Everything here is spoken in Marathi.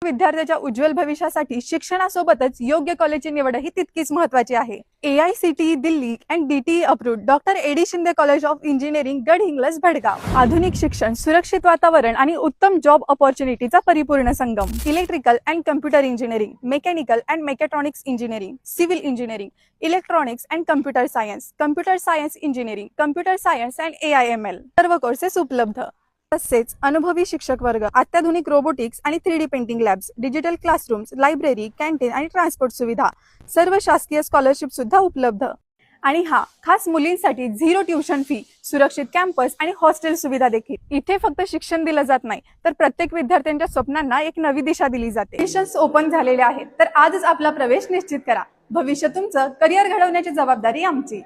विद्यार्थ्याच्या उज्ज्वल भविष्यासाठी शिक्षणासोबतच योग्य कॉलेजची निवड ही तितकीच महत्त्वाची आहे। AICTE Delhi and DTE approved doctor AD Shinde college of engineering Gadhinglaj Bhadgaon. आधुनिक शिक्षण, सुरक्षित वातावरण आणि उत्तम जॉब अपॉर्च्युनिटीचा परिपूर्ण संगम। Electrical and computer engineering, mechanical and mechatronics engineering, civil engineering, electronics and computer science engineering, computer science and AIML सर्व कोर्सेस उपलब्ध। तसेच अनुभवी शिक्षक वर्ग, अत्याधुनिक रोबोटिक्स आणि 3D painting labs, digital classrooms, library, canteen आणि ट्रान्सपोर्ट सुविधा, सर्व शासकीय स्कॉलरशिप सुद्धा उपलब्ध। आणि खास मुलींसाठी 0 ट्युशन फी, सुरक्षित कॅम्पस आणि हॉस्टेल सुविधा देखील। इथे फक्त शिक्षण दिलं जात नाही तर प्रत्येक विद्यार्थ्यांच्या स्वप्नांना एक नवी दिशा दिली जाते। ऍडमिशन्स ओपन झालेले आहेत तर आजच आपला प्रवेश निश्चित करा। भविष्य तुमचं, करिअर घडवण्याची जबाबदारी आमची।